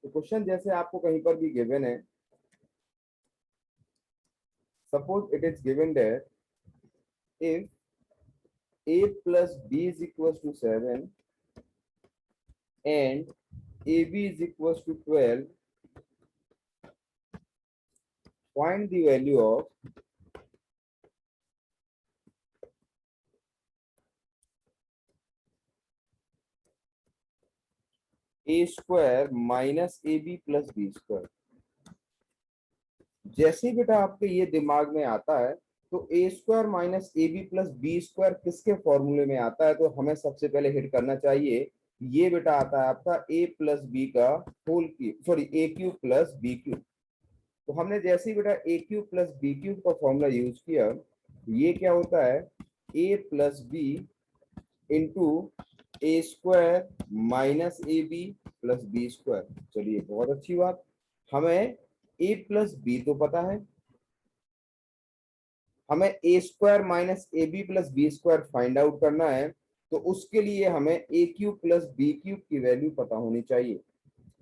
तो क्वेश्चन जैसे आपको कहीं पर भी गिवन है, suppose it is given that if a plus b is equals to 7 and ab is equals to 12, find the value of a square minus ab plus b square। जैसे ही बेटा आपके ये दिमाग में आता है तो A square minus A B plus B square किसके फॉर्मूले में आता है, तो हमें सबसे पहले हिट करना चाहिए, ये बेटा आता है आपका a प्लस बी का whole cube, sorry A cube plus B cube. तो हमने जैसे ही बेटा A cube plus B cube का फॉर्मूला यूज किया, ये क्या होता है a plus B into A square minus A B plus B square. चलिए बहुत अच्छी बात, हमें a प्लस बी तो पता है, हमें A square minus A B plus B square find out करना है, तो उसके लिए हमें A cube plus B cube की वैल्यू पता होनी चाहिए।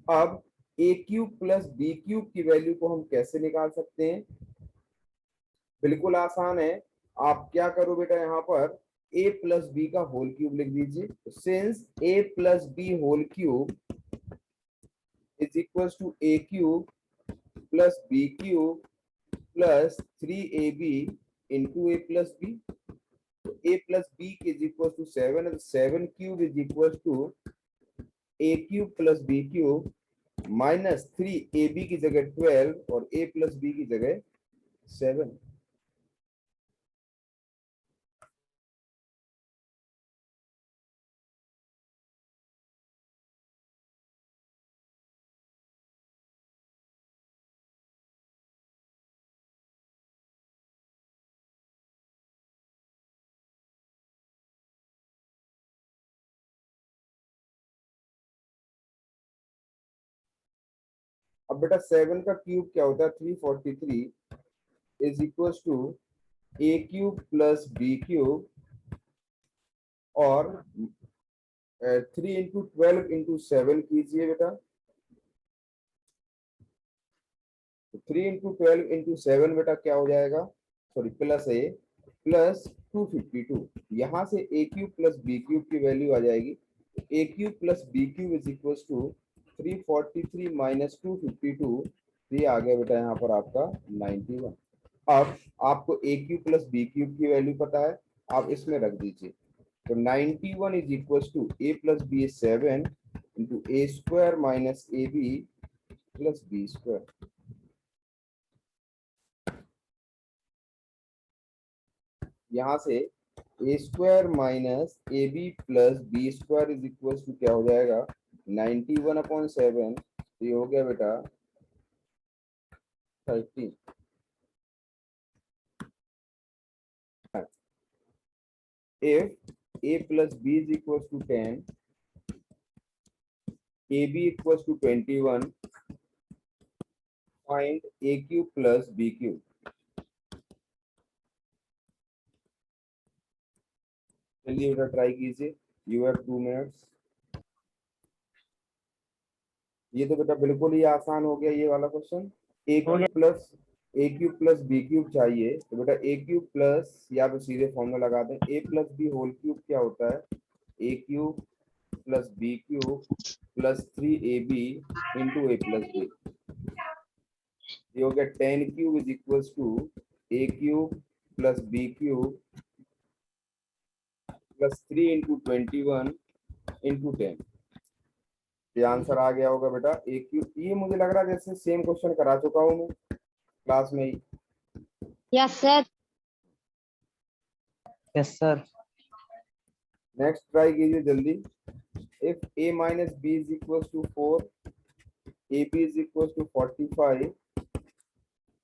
अब A cube plus B cube की वैल्यू को हम कैसे निकाल सकते हैं, बिल्कुल आसान है। आप क्या करो बेटा, यहाँ पर a प्लस बी का होल क्यूब लिख दीजिए। Since a plus B whole cube is equal to A cube plus B cube plus 3ab into A plus B, तो a plus B is equal to 7, 7 cube is equal to A cube plus B cube minus 3ab की जगह 12 और a plus B की जगह 7। अब बेटा 7 का cube क्या होता है, 343 is equal to A cube plus B cube और 3 इंटू 12 इंटू 7 कीजिए बेटा, 3 इंटू 12 इंटू 7 बेटा क्या हो जाएगा, सॉरी प्लस ए प्लस 252। यहाँ से A cube plus B cube की वैल्यू आ जाएगी, A cube plus B cube is equal to 343 minus 252, ये आ गया बेटा यहाँ पर आपका 91। अब आपको A cube plus B cube की वैल्यू पता है, आप इसमें रख दीजिए, तो 91 is equal to A plus B 7 into A square minus A B plus B square. यहाँ से A square minus A B plus B square is equal to क्या हो जाएगा 91/7, ये हो गया बेटा 13। if a plus b is equals to 10, ab equals to 21, find a cube plus b cube। चलिए बेटा ट्राई कीजिए, यू हैव 2 मिनट्स। ये तो बेटा बिल्कुल ही आसान हो गया ये वाला क्वेश्चन। ए क्यूब प्लस बी क्यूब चाहिए, तो बेटा ए क्यूब प्लस, या तो सीधे फॉर्मूला लगा दें, A plus B whole cube क्या होता है, A cube plus B cube plus 3ab into A plus B, ये हो गया 10 cube is equal to A cube plus B cube plus 3 into 21 into 10। ये आंसर आ गया होगा बेटा ए क्यूब। ये मुझे लग रहा है जैसे सेम क्वेश्चन करा चुका हूँ मैं क्लास में ही। Yes sir. Yes sir. Next try कीजिए जल्दी। If a minus B is equal to 4, A B is equal to 45,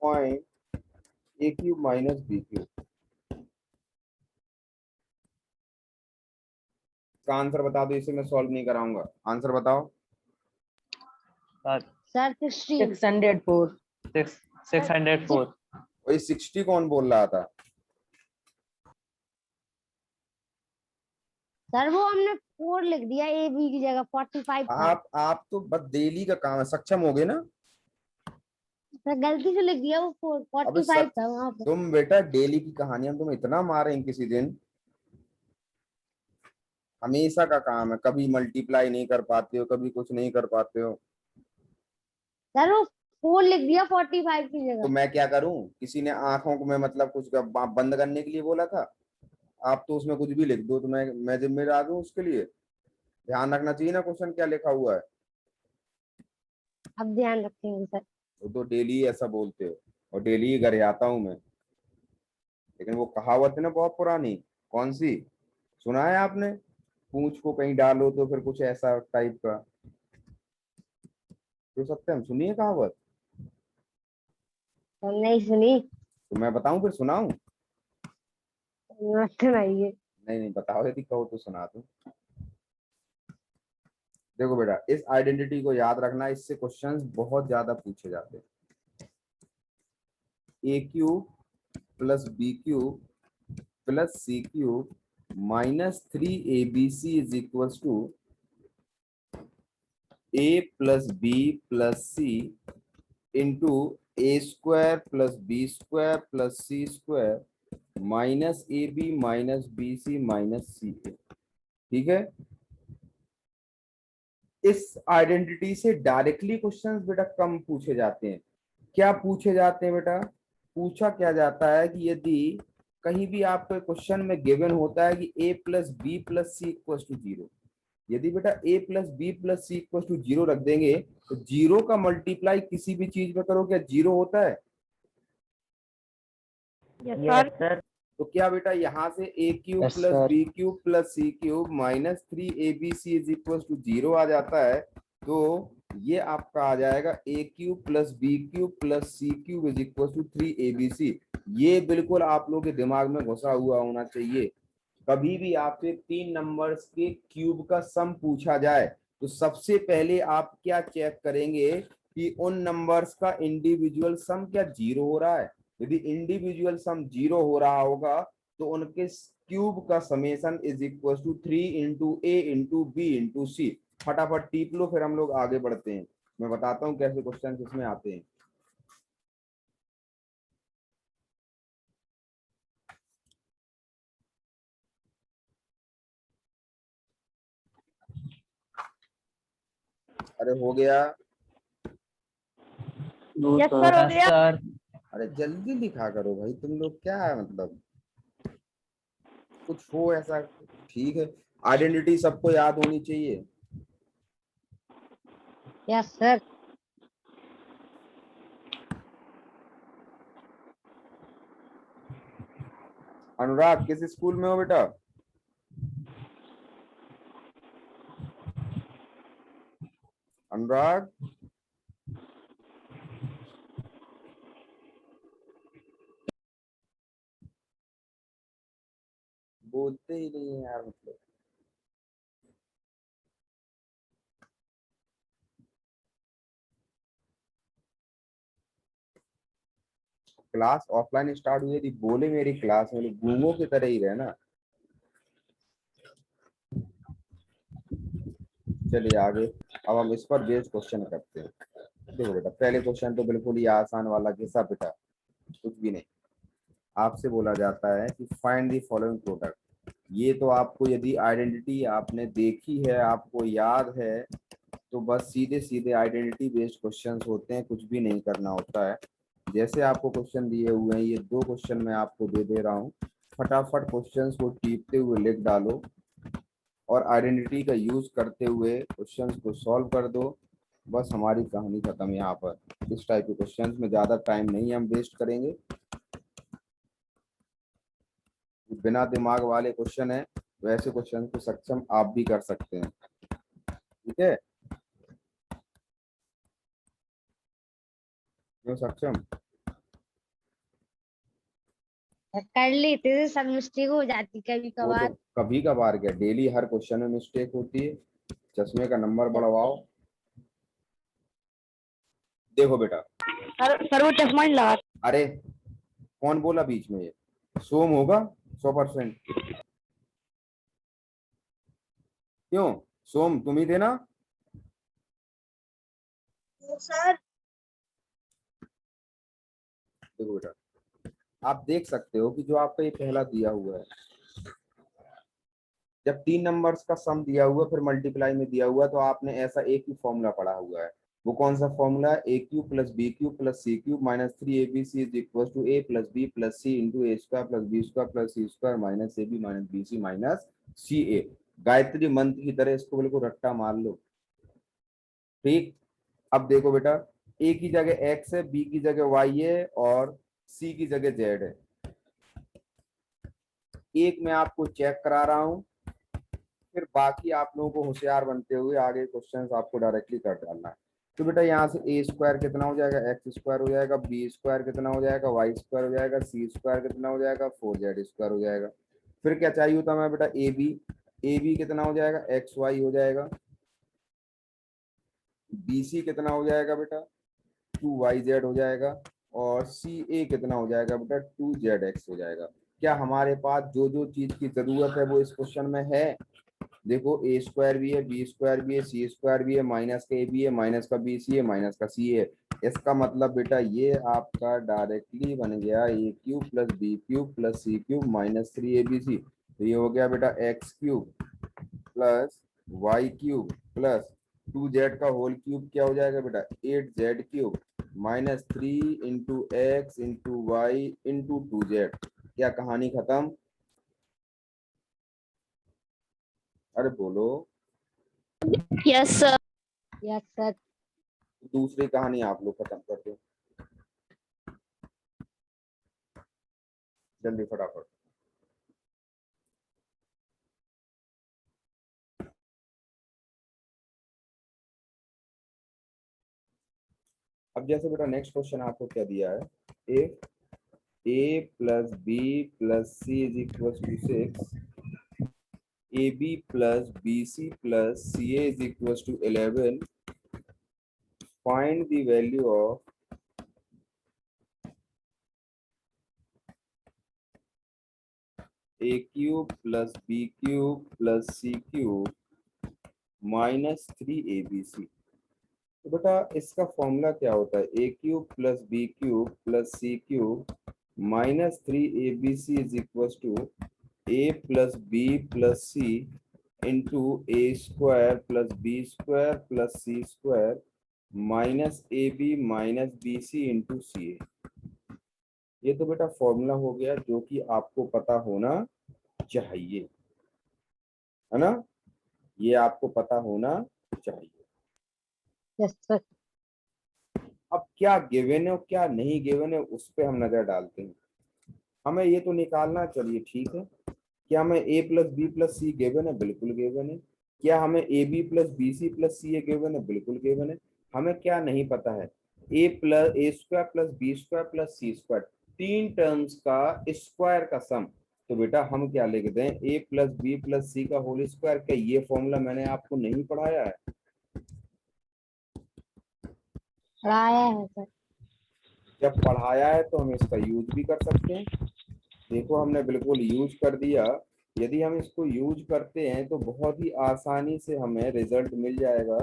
point A cube minus B cube. इसका आंसर बता दो, इसे मैं सॉल्व नहीं कराऊंगा, आंसर बताओ। सर 16। 604। 604। वही 60 कौन बोल रहा था? सर वो हमने 4 लिख दिया ए बी की जगह 45 था। आप तो बस डेली का काम है, सक्षम हो गए ना। सर गलती से लिख दिया, वो 4 अबे 45 था वहां पे। तुम बेटा डेली की कहानियां तुम इतना मारेंगे किसी दिन, हमेशा का काम है, कभी मल्टीप्लाई नहीं कर पाते हो, कभी कुछ नहीं कर पाते हो। सर वो 4 लिख दिया 45 की तो जगह। मैं क्या करूं, किसी ने आंखों को मैं मतलब कुछ बंद करने के लिए बोला था? आप तो उसमें कुछ भी लिख दो तो मैं जिम्मेदार हूँ उसके लिए। ध्यान रखना चाहिए ना क्वेश्चन क्या लिखा हुआ है। अब ध्यान रखेंगे सर। वो तो डेली ऐसा बोलते हो और डेली ही घर आता हूँ मैं। लेकिन वो कहावत है ना बहुत पुरानी, कौन सी सुना है आपने? पूंछ को कहीं डालो तो फिर कुछ ऐसा टाइप का। तो सत्यम सुनिए कहावत। सर नहीं सुनी। तो मैं बताऊं फिर सुनाऊं? मत सुनाइए। नहीं नहीं बताओ, यदि कहो तो सुना दूं। देखो बेटा, इस आइडेंटिटी को याद रखना, इससे क्वेश्चंस बहुत ज्यादा पूछे जाते हैं। A cube plus B cube plus C cube minus 3abc is equal to A plus B plus C into A square plus B square plus C square minus A B minus B C minus C A. ठीक है, इस identity से directly questions बेटा कम पूछे जाते हैं। क्या पूछे जाते हैं बेटा? पूछा क्या जाता है कि यदि कहीं भी आपको क्वेश्चन में गिवन होता है कि a plus B plus C equal to zero, यदि बेटा a plus B plus C equal to zero रख देंगे तो जीरो का मल्टीप्लाई किसी भी चीज में करो क्या जीरो होता है? Yes sir. तो क्या बेटा यहाँ से A cube yes plus sir. B cube plus C cube minus 3abc is equal to zero आ जाता है? तो ये आपका आ जाएगा A cube plus B cube plus C cube is equal to 3abc। ये बिल्कुल आप लोगों के दिमाग में घुसा हुआ होना चाहिए। कभी भी आपसे 3 नंबर्स के क्यूब का सम पूछा जाए तो सबसे पहले आप क्या चेक करेंगे कि उन नंबर्स का इंडिविजुअल सम क्या जीरो हो रहा है। यदि इंडिविजुअल सम जीरो हो रहा होगा तो उनके क्यूब का summation is equal to 3 into a into b into c। फटाफट टीप लो, फिर हम लोग आगे बढ़ते हैं। मैं बताता हूँ कैसे क्वेश्चन इसमें आते हैं। अरे हो गया? यस सर हो यस गया। सर। अरे जल्दी लिखा करो भाई, तुम लोग क्या है मतलब, कुछ हो ऐसा। ठीक है, आइडेंटिटी सबको याद होनी चाहिए। Yes sir. अनुराग किस स्कूल में हो बेटा? अनुराग बोलते ही नहीं है यार, मतलब क्लास ऑफलाइन स्टार्ट हुई थी, बोले मेरी क्लास में गूंगों की तरह ही रहे ना। चलिए आगे, अब हम इस पर बेस्ड क्वेश्चन करते हैं। देखो बेटा, पहले क्वेश्चन तो बिल्कुल ही आसान वाला, कैसा बेटा? कुछ भी नहीं, आपसे बोला जाता है कि फाइंड द फॉलोइंग प्रोडक्ट। ये तो आपको यदि आइडेंटिटी आपने देखी है, आपको याद है, तो बस सीधे सीधे आइडेंटिटी बेस्ड क्वेश्चंस होते हैं, कुछ भी नहीं करना होता है। जैसे आपको क्वेश्चन दिए हुए हैं, ये 2 क्वेश्चन मैं आपको दे दे रहा हूँ, फटाफट क्वेश्चंस को टीपते हुए लिख डालो और आइडेंटिटी का यूज करते हुए क्वेश्चंस को सॉल्व कर दो। बस हमारी कहानी खत्म यहाँ पर। इस टाइप के क्वेश्चंस में ज्यादा टाइम नहीं हम वेस्ट करेंगे, बिना दिमाग वाले क्वेश्चन है, तो ऐसे क्वेश्चन को सक्षम आप भी कर सकते हैं। ठीक है, क्यों सक्षम? कर लेते थे सर, मिस्टेक हो जाती कभी वो तो कभार। कभी कभार क्या, डेली हर क्वेश्चन में मिस्टेक होती है। चश्मे का नंबर बढ़वाओ। देखो बेटा, सर वो चश्मा नहीं लगा। अरे कौन बोला बीच में? ये सोम होगा 100%। क्यों? सोम तुम ही थे ना? सर। देखो बेटा, आप देख सकते हो कि जो आपका ये पहला दिया हुआ है, जब 3 नंबर्स का सम दिया हुआ फिर मल्टीप्लाई में दिया हुआ, तो आपने ऐसा एक ही फॉर्मूला पढ़ा हुआ है। वो कौन सा फॉर्मूला है? A cube plus B cube plus C cube minus 3 ABC is equal to A plus B plus C into A square plus B square plus C square minus A B minus B C minus C A. Gayatri Mantra की तरह इसको बिल्कुल रट्टा मार लो। ठीक। अब देखो बेटा, ए की जगह एक्स है, बी की जगह वाई है और सी की जगह जेड है। एक मैं आपको चेक करा रहा हूं, फिर बाकी आप लोगों को होशियार बनते हुए आगे क्वेश्चंस आपको डायरेक्टली कर डालना है। तो बेटा यहाँ से ए स्क्वायर कितना हो जाएगा? एक्स स्क्वायर हो जाएगा। बी स्क्वायर कितना हो जाएगा? वाई स्क्वायर हो जाएगा। सी स्क्वायर कितना हो जाएगा? 4Z स्क्वायर हो जाएगा। फिर क्या चाहिए होता है बेटा? ए बी कितना हो जाएगा? एक्स वाई हो जाएगा। बी सी कितना हो जाएगा बेटा? 2YZ हो जाएगा। और सी ए कितना हो जाएगा बेटा? 2ZX हो जाएगा। क्या हमारे पास जो जो चीज की जरूरत है वो इस क्वेश्चन में है? देखो, ए स्क्वायर भी है, बी स्क्वायर भी है, सी स्क्वायर भी है, माइनस का ए बी है, माइनस का बी सी है, माइनस का सी है। इसका मतलब बेटा ये आपका डायरेक्टली बन गया A cube plus B cube plus C cube minus 3ABC। तो ये हो गया बेटा X cube plus Y cube plus 2Z का होल क्यूब क्या हो जाएगा बेटा? 8Z cube minus 3 into X into Y into 2Z। क्या कहानी खत्म? अरे बोलो। Yes sir. Yes sir. दूसरी कहानी आप लोग खत्म कर दो जल्दी फटाफट। अब जैसे बेटा नेक्स्ट क्वेश्चन आपको क्या दिया है? If A plus B plus C is equal to 6, A B plus B C plus C A is equal to 11, find the value of A cube plus B cube plus C cube minus 3ABC। तो बेटा इसका formula क्या होता है? A cube plus B cube plus C cube minus 3ABC is equal to A plus B plus C into A square plus B square plus C square minus A B minus B C into C A. ये तो बेटा formula हो गया जो कि आपको पता होना चाहिए, है ना? ये आपको पता होना चाहिए। Yes sir. अब क्या गिवन है और क्या नहीं गिवन है उस पर हम नजर डालते हैं। हमें ये तो निकालना, चलिए ठीक है। क्या हमें A plus B plus C given है? बिल्कुल गिवन है। क्या हमें A B plus B C plus C A given है? बिल्कुल गिवन है। हमें क्या नहीं पता है? A square plus B square plus C square, 3 terms का स्क्वायर का सम। तो बेटा हम क्या लिख दें? A plus B plus C का होल स्क्वायर। क्या ये फॉर्मूला मैंने आपको नहीं पढ़ाया है? पढ़ाया है सर। जब पढ़ाया है तो हम इसका यूज भी कर सकते हैं। देखो हमने बिल्कुल यूज कर दिया। यदि हम इसको यूज करते हैं तो बहुत ही आसानी से हमें रिजल्ट मिल जाएगा।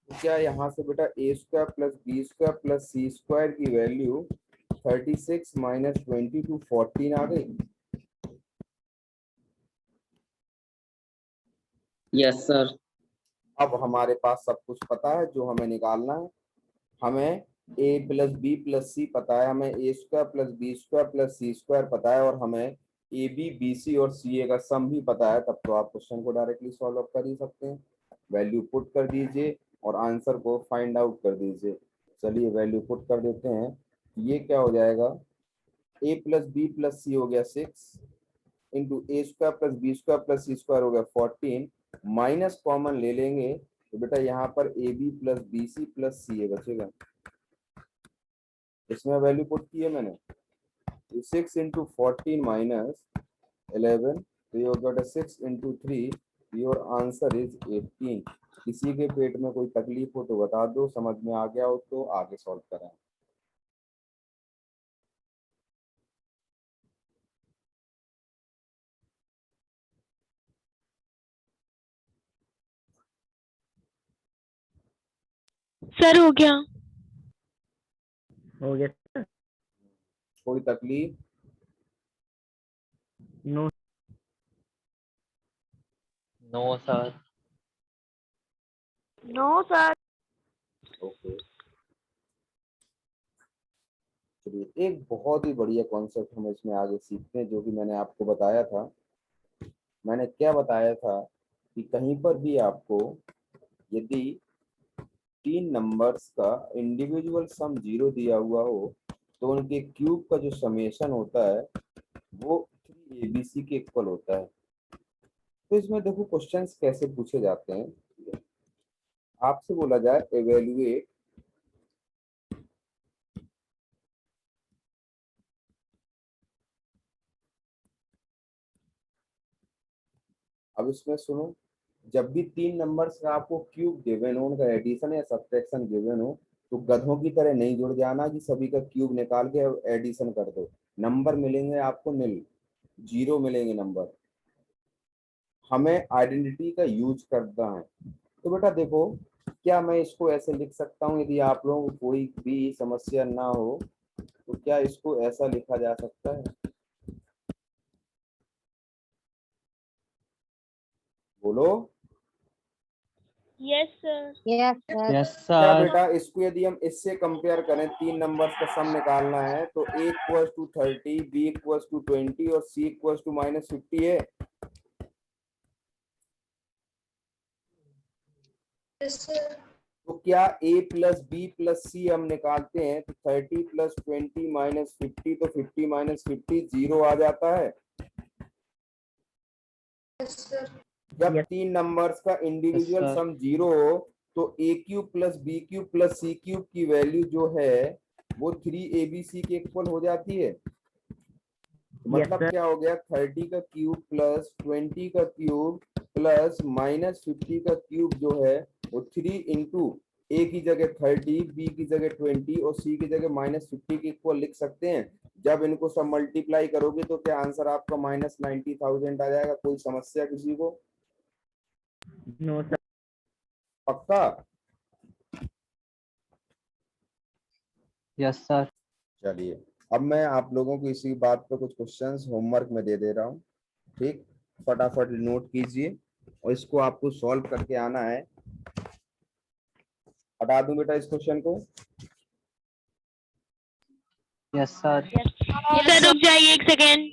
तो क्या यहाँ से बेटा A square plus B square plus C square की वैल्यू 36 माइनस 22 14 आ गई? Yes sir. अब हमारे पास सब कुछ पता है जो हमें निकालना है। हमें A plus B plus C पता है, हमें A square plus B square plus C square पता है, और हमें ए बी बी सी और सी ए का सम भी पता है। तब तो आप क्वेश्चन को डायरेक्टली सॉल्व कर ही सकते हैं। वैल्यू पुट कर दीजिए और आंसर को फाइंड आउट कर दीजिए। चलिए वैल्यू पुट कर देते हैं। ये क्या हो जाएगा? A plus B plus C हो गया 6 into A square plus B square plus C square हो गया 14, माइनस कॉमन ले लेंगे तो बेटा यहाँ पर A B plus B C plus C A बचेगा। इसमें वैल्यू पुट की है मैंने। 6 इंटू 14 माइनस 11, तो ये होगा 6 इंटू 3। Your answer is 18। किसी के पेट में कोई तकलीफ हो तो बता दो, समझ में आ गया हो तो आगे सॉल्व करें। सर हो गया। हो गया। कोई तकलीफ? No. No sir. No sir. Okay, चलिए एक बहुत ही बढ़िया कॉन्सेप्ट हम इसमें आगे सीखते हैं, जो कि मैंने आपको बताया था। मैंने क्या बताया था कि कहीं पर भी आपको यदि 3 नंबर्स का इंडिविजुअल सम 0 दिया हुआ हो तो उनके क्यूब का जो समेशन होता है वो 3abc के इक्वल होता है। तो इसमें देखो क्वेश्चंस कैसे पूछे जाते हैं। आपसे बोला जाए एवेल्युएट अब इसमें सुनो, जब भी 3 नंबर्स का आपको क्यूब गिवन हो, उनका एडिशन या सब्ट्रैक्शन गिवन हो, तो गधों की तरह नहीं जुड़ जाना कि सभी का क्यूब निकाल के एडिशन कर दो। नंबर मिलेंगे आपको नील, 0 मिलेंगे नंबर। हमें आइडेंटिटी का यूज करना है। तो बेटा देखो, क्या मैं इसको ऐसे लिख सकता हूँ, यदि आप लोगों को कोई भी समस्या ना हो तो क्या इसको ऐसा लिखा जा सकता है? बोलो। Yes sir. Yes sir. Yes क्या सर। बेटा इसको यदि हम इससे कंपेयर करें, 3 नंबर्स का सम निकालना है, तो A equals to 30, B equals to 20 और C इक्वल्स टू -50 है। तो क्या A plus B plus C हम निकालते हैं तो 30 प्लस 20 -50, तो 50 -50 0 आ जाता है। जब 3 नंबर्स का इंडिविजुअल Yes, sir. सम 0 हो तो A cube plus B cube plus C cube की वैल्यू जो है वो 3abc के इक्वल हो जाती है। तो मतलब sir. क्या हो गया, 30 का क्यूब प्लस 20 का क्यूब प्लस -50 का क्यूब जो है वो 3 इंटू ए की जगह 30, बी की जगह 20 और सी की जगह -50 के इक्वल लिख सकते हैं। जब इनको सब मल्टीप्लाई करोगे तो क्या आंसर आपका -90,000 आ जाएगा। कोई समस्या किसी को? No, sir. पक्का? Yes, sir. चलिए, अब मैं आप लोगों को इसी बात पे कुछ क्वेश्चंस होमवर्क में दे दे रहा हूँ। ठीक, फटाफट नोट कीजिए और इसको आपको सॉल्व करके आना है। हटा दूं बेटा इस क्वेश्चन को? Yes, sir. सर रुक जाइए एक सेकेंड।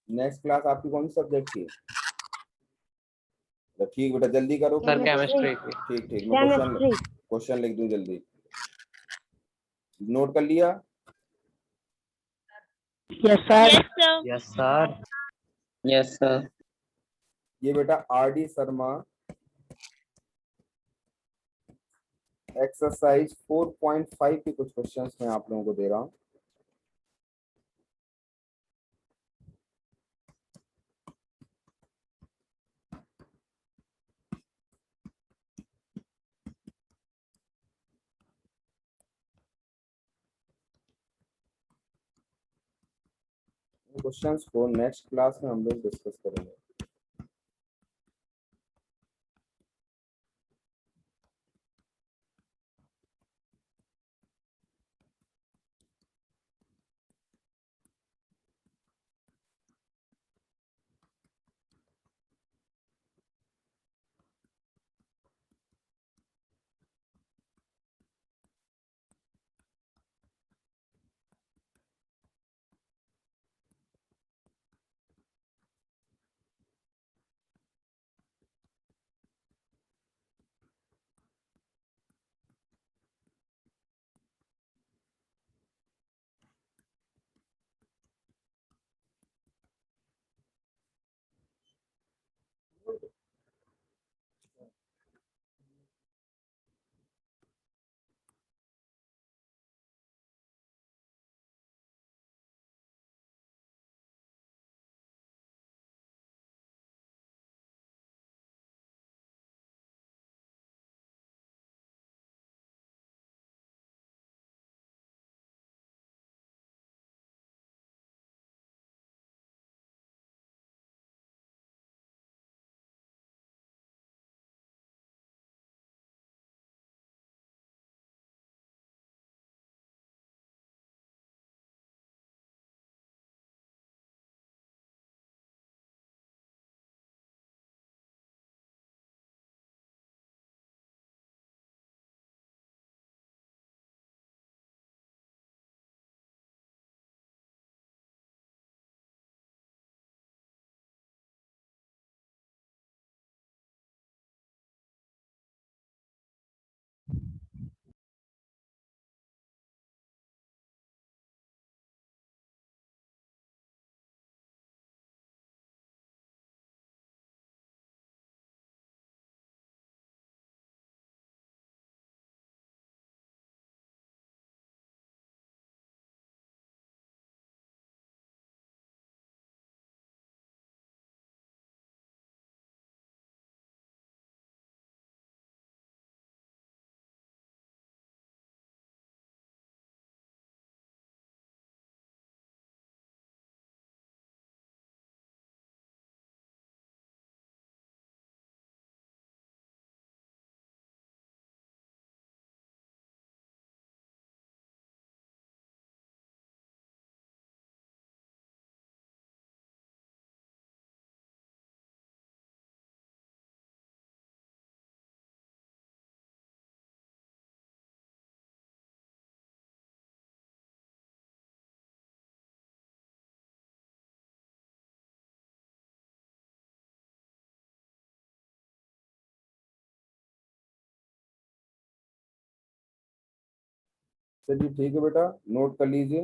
नेक्स्ट क्लास आपकी कौन सी सब्जेक्ट की? तो ठीक बेटा, जल्दी करो। Sir chemistry. केमिस्ट्री की। ठीक, मैं क्वेश्चन केमिस्ट्री। क्वेश्चन लिख दूं जल्दी। नोट कर लिया? Yes sir. Yes sir. Yes, sir. Yes sir. ये बेटा आर डी शर्मा एक्सरसाइज 4.5 के कुछ क्वेश्चंस मैं आप लोगों को दे रहा हूँ। क्वेश्चंस को नेक्स्ट क्लास में हम लोग डिस्कस करेंगे। चलिए ठीक है बेटा, नोट कर लीजिए।